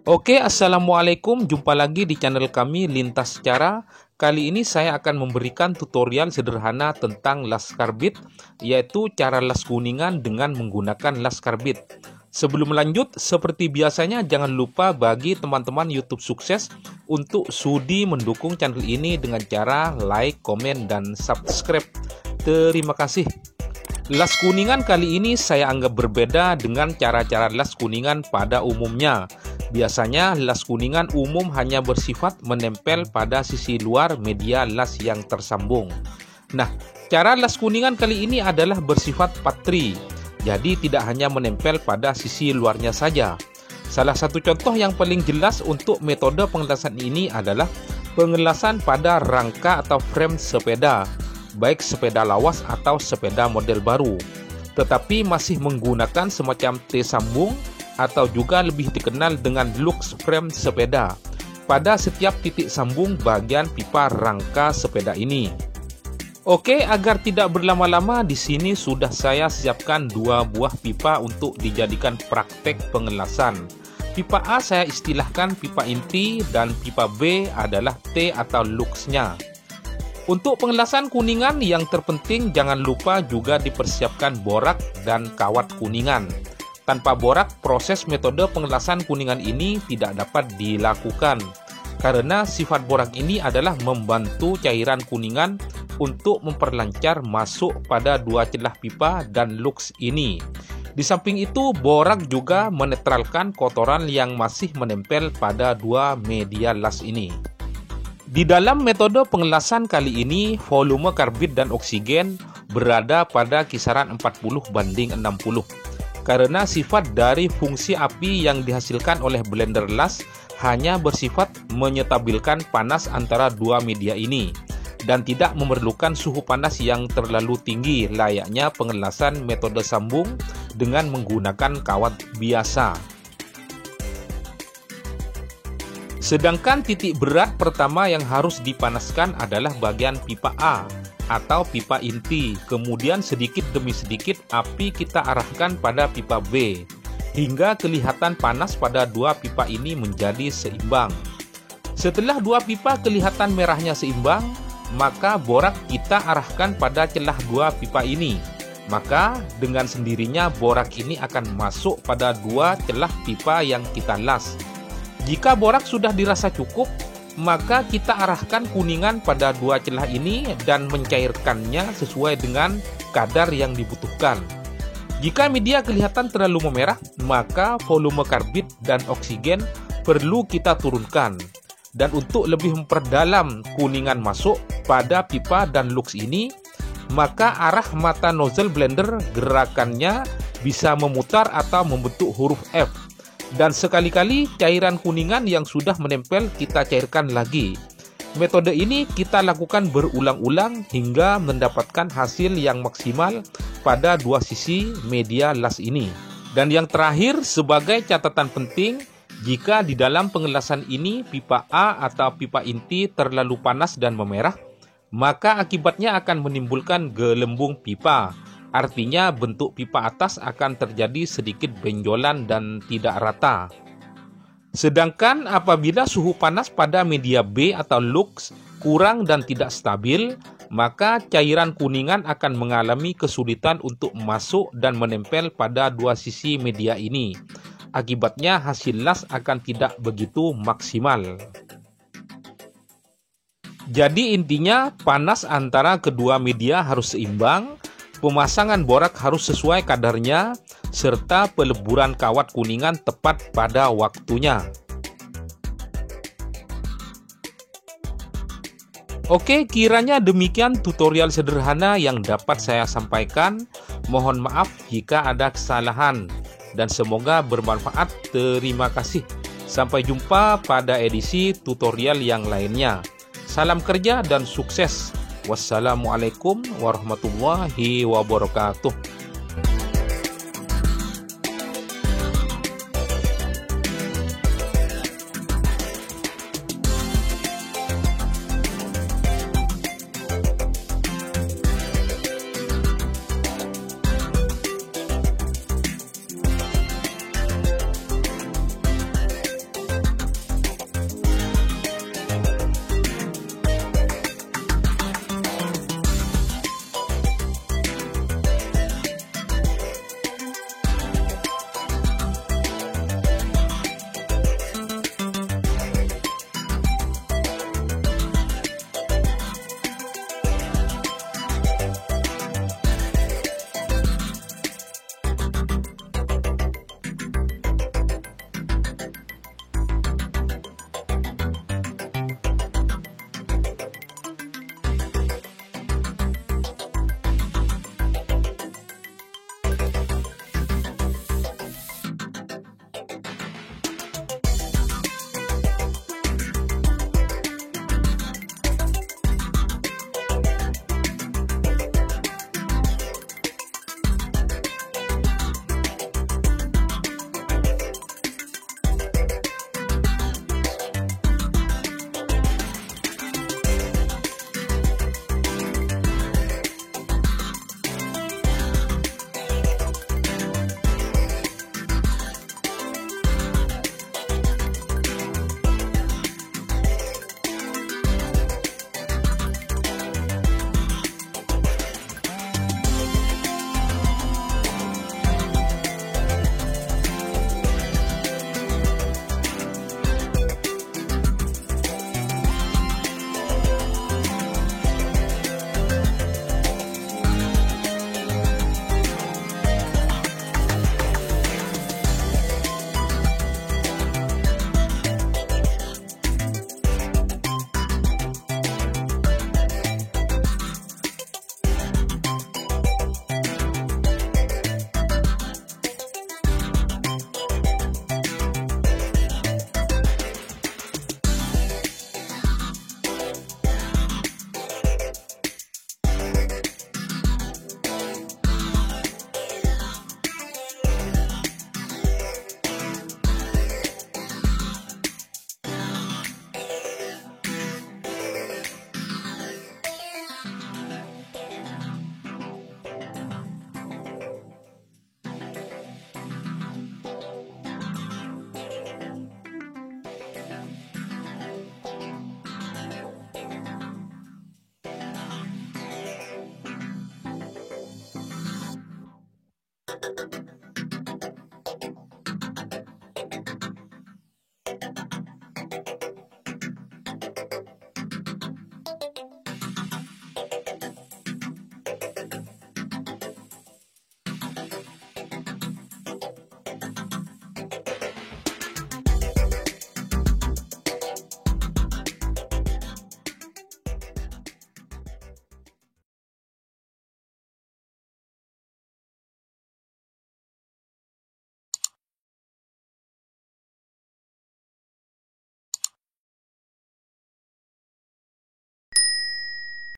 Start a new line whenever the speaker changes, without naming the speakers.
Oke, Assalamualaikum. Jumpa lagi di channel kami Lintas Cara. Kali ini saya akan memberikan tutorial sederhana tentang las karbit, yaitu cara las kuningan dengan menggunakan las karbit. Sebelum lanjut, seperti biasanya jangan lupa bagi teman-teman YouTube sukses untuk sudi mendukung channel ini dengan cara like, komen, dan subscribe. Terima kasih. Las kuningan kali ini saya anggap berbeda dengan cara-cara las kuningan pada umumnya. Biasanya las kuningan umum hanya bersifat menempel pada sisi luar media las yang tersambung. Nah, cara las kuningan kali ini adalah bersifat patri, jadi tidak hanya menempel pada sisi luarnya saja. Salah satu contoh yang paling jelas untuk metode pengelasan ini adalah pengelasan pada rangka atau frame sepeda, baik sepeda lawas atau sepeda model baru, tetapi masih menggunakan semacam T-sambung atau juga lebih dikenal dengan lux frame sepeda pada setiap titik sambung bagian pipa rangka sepeda ini. Oke, agar tidak berlama-lama, di sini sudah saya siapkan dua buah pipa untuk dijadikan praktek pengelasan. Pipa A saya istilahkan pipa inti dan pipa B adalah T atau luxnya. Untuk pengelasan kuningan yang terpenting jangan lupa juga dipersiapkan borak dan kawat kuningan. Tanpa borak, proses metode pengelasan kuningan ini tidak dapat dilakukan karena sifat borak ini adalah membantu cairan kuningan untuk memperlancar masuk pada dua celah pipa dan lux ini. Di samping itu, borak juga menetralkan kotoran yang masih menempel pada dua media las ini. Di dalam metode pengelasan kali ini, volume karbit dan oksigen berada pada kisaran 40:60. Karena sifat dari fungsi api yang dihasilkan oleh blender las hanya bersifat menyetabilkan panas antara dua media ini dan tidak memerlukan suhu panas yang terlalu tinggi layaknya pengelasan metode sambung dengan menggunakan kawat biasa. Sedangkan titik berat pertama yang harus dipanaskan adalah bagian pipa A atau pipa inti. Kemudian sedikit demi sedikit api kita arahkan pada pipa B hingga kelihatan panas pada dua pipa ini menjadi seimbang. Setelah dua pipa kelihatan merahnya seimbang, maka borak kita arahkan pada celah dua pipa ini. Maka dengan sendirinya borak ini akan masuk pada dua celah pipa yang kita las. Jika borak sudah dirasa cukup, maka kita arahkan kuningan pada dua celah ini dan mencairkannya sesuai dengan kadar yang dibutuhkan. Jika media kelihatan terlalu memerah, maka volume karbit dan oksigen perlu kita turunkan. Dan untuk lebih memperdalam kuningan masuk pada pipa dan lux ini, maka arah mata nozzle blender gerakannya bisa memutar atau membentuk huruf F. Dan sekali-kali cairan kuningan yang sudah menempel kita cairkan lagi. Metode ini kita lakukan berulang-ulang hingga mendapatkan hasil yang maksimal pada dua sisi media las ini. Dan yang terakhir, sebagai catatan penting, jika di dalam pengelasan ini pipa A atau pipa inti terlalu panas dan memerah, maka akibatnya akan menimbulkan gelembung pipa. Artinya bentuk pipa atas akan terjadi sedikit benjolan dan tidak rata. Sedangkan apabila suhu panas pada media B atau lux kurang dan tidak stabil, maka cairan kuningan akan mengalami kesulitan untuk masuk dan menempel pada dua sisi media ini. Akibatnya hasil las akan tidak begitu maksimal. Jadi intinya panas antara kedua media harus seimbang, pemasangan borak harus sesuai kadarnya, serta peleburan kawat kuningan tepat pada waktunya. Oke, kiranya demikian tutorial sederhana yang dapat saya sampaikan. Mohon maaf jika ada kesalahan dan semoga bermanfaat. Terima kasih. Sampai jumpa pada edisi tutorial yang lainnya. Salam kerja dan sukses. Wassalamualaikum warahmatullahi wabarakatuh.